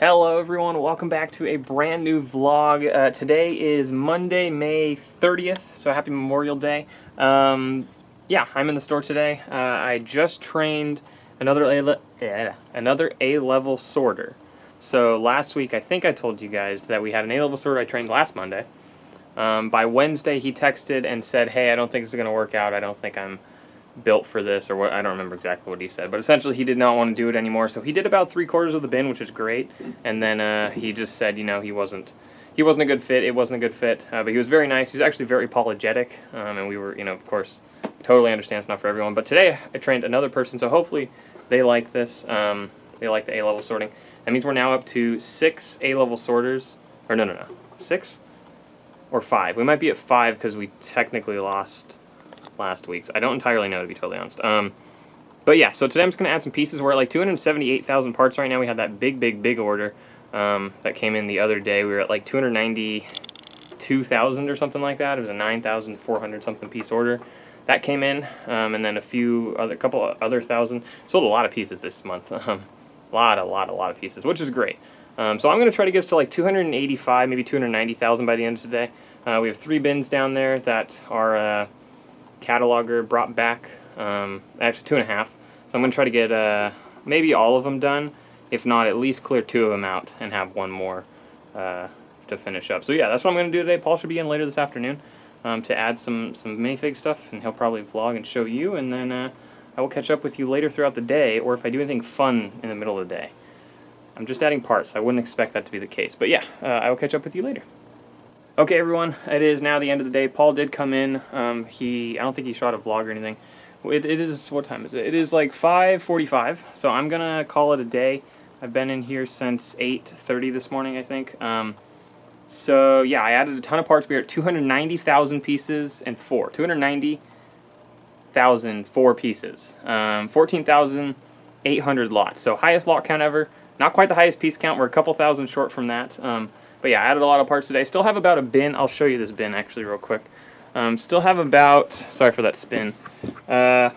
Hello everyone, welcome back to a brand new vlog. Today is Monday, May 30th, so happy Memorial Day. Yeah, I'm in the store today. I just trained another A-level sorter. So last week, I think I told you guys that we had an A-level sorter I trained last Monday. By Wednesday, he texted and said, hey, I don't think this is going to work out. I don't think I'm built for this, or what, I don't remember exactly what he said, but essentially he did not want to do it anymore. So he did about 3/4 of the bin, which is great, and then he just said, you know, he wasn't a good fit. It wasn't a good fit, but he was very nice. He was actually very apologetic, and we were, you know, of course, totally understand it's not for everyone. But today I trained another person, so hopefully they like this. They like the A-level sorting. That means we're now up to 6 A-level sorters, or no, 6 or 5. We might be at 5 because we technically lost last week's. I don't entirely know, to be totally honest. But yeah, so today I'm just going to add some pieces. We're at like 278,000 parts right now. We had that big order that came in the other day. We were at like 292,000 or something like that. It was a 9,400 something piece order. That came in, and then a couple of other thousand. Sold a lot of pieces this month. A lot of pieces, which is great. So I'm going to try to get us to like 285, maybe 290,000 by the end of today. We have 3 bins down there that are cataloger brought back, actually 2.5. So I'm going to try to get maybe all of them done, if not at least clear 2 of them out and have 1 more to finish up. So yeah, that's what I'm going to do today. Paul should be in later this afternoon to add some minifig stuff, and he'll probably vlog and show you, and then I will catch up with you later throughout the day, or if I do anything fun in the middle of the day. I'm just adding parts. I wouldn't expect that to be the case. But yeah, I will catch up with you later. Okay, everyone, it is now the end of the day. Paul did come in. I don't think he shot a vlog or anything. It is, what time is it? It is like 5:45, so I'm going to call it a day. I've been in here since 8:30 this morning, I think. So, yeah, I added a ton of parts. We are at 290,000 pieces and 290,000 4 pieces. 14,800 lots. So, highest lot count ever. Not quite the highest piece count. We're a couple thousand short from that. But yeah, I added a lot of parts today. Still have about a bin. I'll show you this bin actually real quick. Still have about, sorry for that spin, I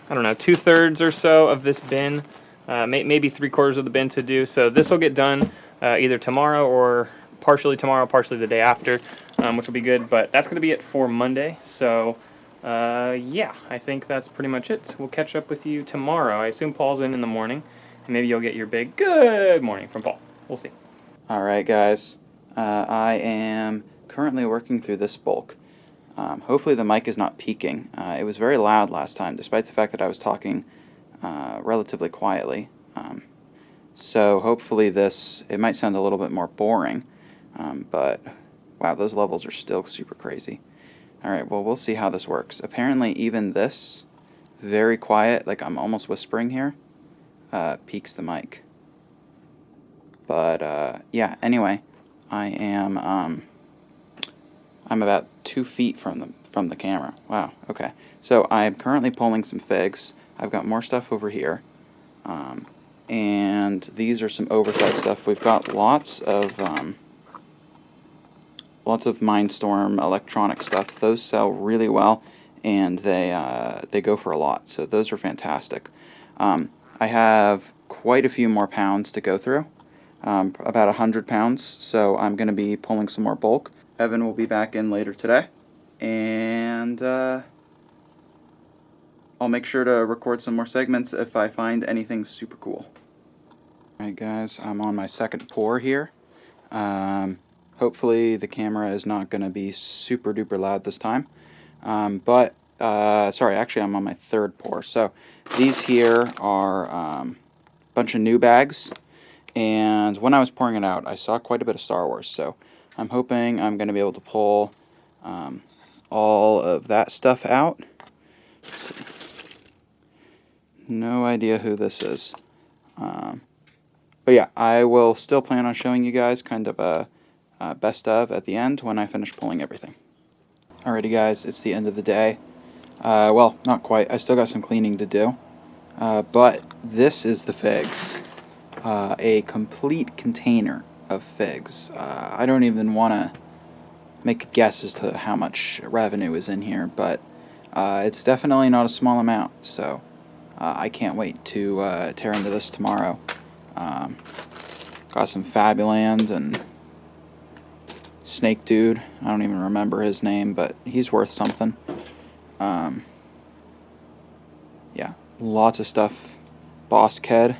don't know, 2/3 or so of this bin. Maybe 3/4 of the bin to do. So this will get done either tomorrow or partially tomorrow, partially the day after, which will be good. But that's going to be it for Monday. So yeah, I think that's pretty much it. We'll catch up with you tomorrow. I assume Paul's in the morning, and maybe you'll get your big good morning from Paul. We'll see. Alright guys, I am currently working through this bulk. Hopefully the mic is not peaking. It was very loud last time, despite the fact that I was talking relatively quietly. So hopefully it might sound a little bit more boring, but wow, those levels are still super crazy. Alright, well, we'll see how this works. Apparently even this, very quiet, like I'm almost whispering here, peaks the mic. But, yeah, anyway, I'm about 2 feet from the camera. Wow, okay. So I'm currently pulling some figs. I've got more stuff over here. And these are some oversized stuff. We've got lots of Mindstorm electronic stuff. Those sell really well, and they go for a lot. So those are fantastic. I have quite a few more pounds to go through. About 100 pounds, so I'm going to be pulling some more bulk. Evan will be back in later today, and I'll make sure to record some more segments if I find anything super cool. Alright guys, I'm on my second pour here. Hopefully the camera is not going to be super duper loud this time, but sorry, actually I'm on my third pour. So these here are a bunch of new bags. And when I was pouring it out, I saw quite a bit of Star Wars, so I'm hoping I'm going to be able to pull all of that stuff out. No idea who this is. But yeah, I will still plan on showing you guys kind of a best of at the end when I finish pulling everything. Alrighty guys, it's the end of the day. Well, not quite. I still got some cleaning to do. But this is the figs. A complete container of figs. I don't even want to make a guess as to how much revenue is in here, but it's definitely not a small amount, so I can't wait to tear into this tomorrow. Got some Fabuland and Snake Dude. I don't even remember his name, but he's worth something. Yeah, lots of stuff. Boss Ked.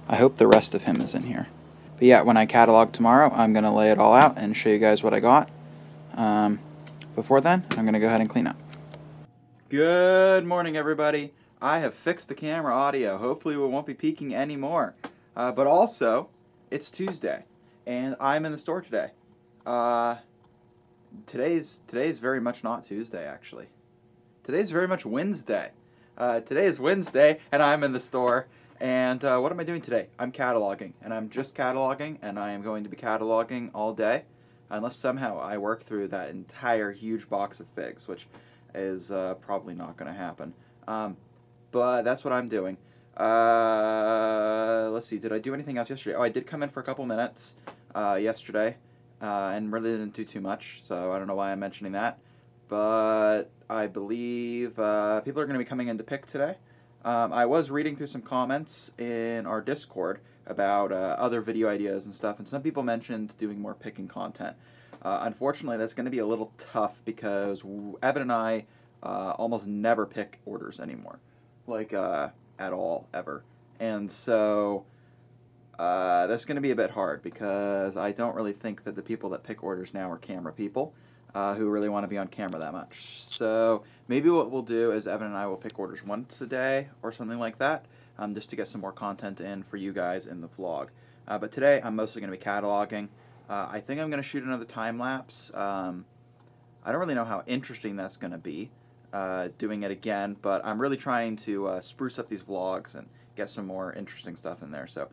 I hope the rest of him is in here. But yeah, when I catalog tomorrow, I'm going to lay it all out and show you guys what I got. Before then, I'm going to go ahead and clean up. Good morning, everybody. I have fixed the camera audio. Hopefully we won't be peaking anymore. But also, it's Tuesday, and I'm in the store today. Today's very much not Tuesday, actually. Today's very much Wednesday. Today is Wednesday, and I'm in the store. And what am I doing today? I'm cataloging, and I'm just cataloging, and I am going to be cataloging all day, unless somehow I work through that entire huge box of figs, which is probably not going to happen. But that's what I'm doing. Let's see, did I do anything else yesterday? Oh, I did come in for a couple minutes yesterday, and really didn't do too much, so I don't know why I'm mentioning that. But I believe people are going to be coming in to pick today. I was reading through some comments in our Discord about other video ideas and stuff, and some people mentioned doing more picking content. Unfortunately, that's going to be a little tough because Evan and I almost never pick orders anymore, like at all, ever. And so that's going to be a bit hard because I don't really think that the people that pick orders now are camera people who really want to be on camera that much. So maybe what we'll do is Evan and I will pick orders once a day or something like that, just to get some more content in for you guys in the vlog. But today I'm mostly going to be cataloging. I think I'm going to shoot another time lapse. I don't really know how interesting that's going to be, doing it again, but I'm really trying to spruce up these vlogs and get some more interesting stuff in there. So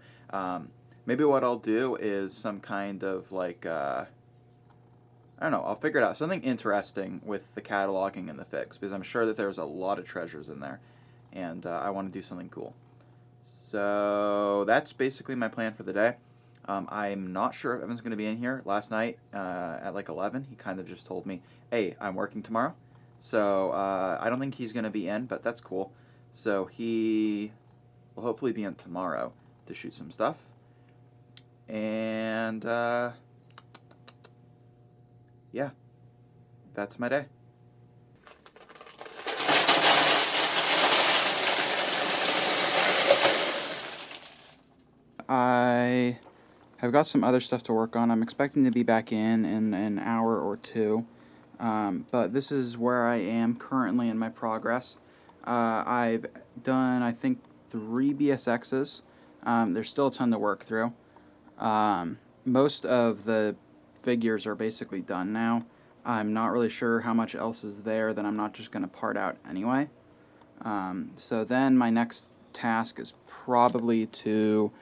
maybe what I'll do is some kind of like I don't know, I'll figure it out. Something interesting with the cataloging and the figs, because I'm sure that there's a lot of treasures in there, and I want to do something cool. So that's basically my plan for the day. I'm not sure if Evan's going to be in here. Last night at like 11, he kind of just told me, hey, I'm working tomorrow. So I don't think he's going to be in, but that's cool. So he will hopefully be in tomorrow to shoot some stuff. And yeah, that's my day. I have got some other stuff to work on. I'm expecting to be back in an hour or two, but this is where I am currently in my progress. I've done, I think, 3 BSXs. There's still a ton to work through. Most of the figures are basically done now. I'm not really sure how much else is there that I'm not just going to part out anyway. So then my next task is probably to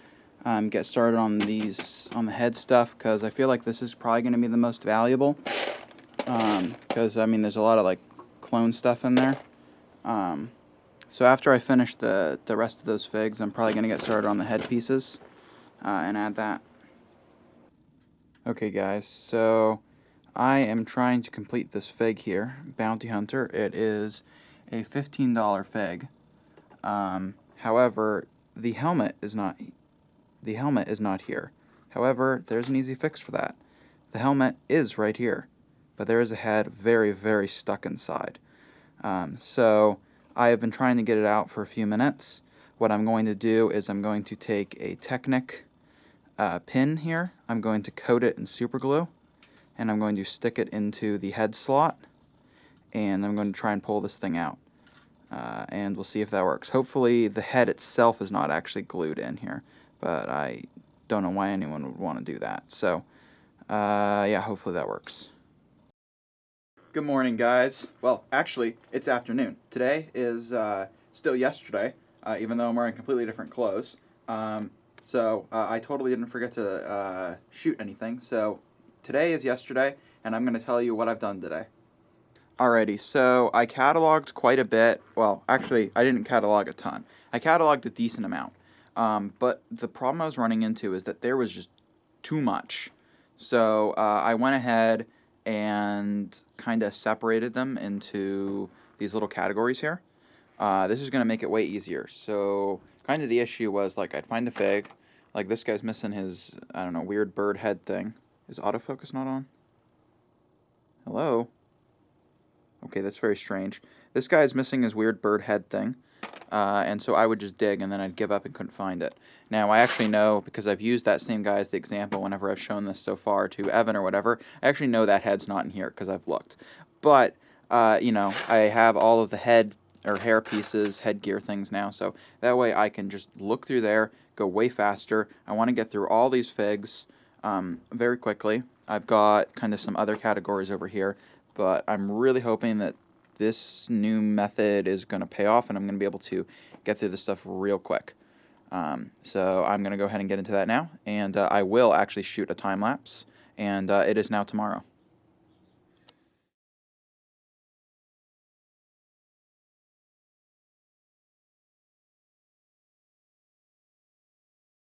get started on the head stuff, because I feel like this is probably going to be the most valuable, because I mean there's a lot of like clone stuff in there. So after I finish the rest of those figs, I'm probably going to get started on the head pieces and add that. Okay guys, so I am trying to complete this fig here, Bounty Hunter. It is a $15 fig. However, the helmet is not here. However, there's an easy fix for that. The helmet is right here, but there is a head very, very stuck inside. So I have been trying to get it out for a few minutes. What I'm going to do is I'm going to take a Technic pin here. I'm going to coat it in super glue, and I'm going to stick it into the head slot, and I'm going to try and pull this thing out. And we'll see if that works. Hopefully the head itself is not actually glued in here, but I don't know why anyone would want to do that. So yeah, hopefully that works. Good morning, guys. Well, actually, it's afternoon. Today is still yesterday, even though I'm wearing completely different clothes. So I totally didn't forget to shoot anything. So today is yesterday, and I'm going to tell you what I've done today. Alrighty, so I cataloged quite a bit. Well, actually, I didn't catalog a ton. I cataloged a decent amount. But the problem I was running into is that there was just too much. So I went ahead and kind of separated them into these little categories here. This is going to make it way easier. So kind of the issue was, like, I'd find the fig, Like this guy's missing his, I don't know, weird bird head thing. Is autofocus not on? Hello? Okay, that's very strange. This guy's missing his weird bird head thing. And so I would just dig, and then I'd give up and couldn't find it. Now, I actually know, because I've used that same guy as the example whenever I've shown this so far to Evan or whatever, I actually know that head's not in here because I've looked. But, you know, I have all of the head or hair pieces, headgear things now, so that way I can just look through there, go way faster. I want to get through all these figs very quickly. I've got kind of some other categories over here, but I'm really hoping that this new method is going to pay off and I'm going to be able to get through this stuff real quick. So I'm going to go ahead and get into that now, and I will actually shoot a time lapse, and it is now tomorrow.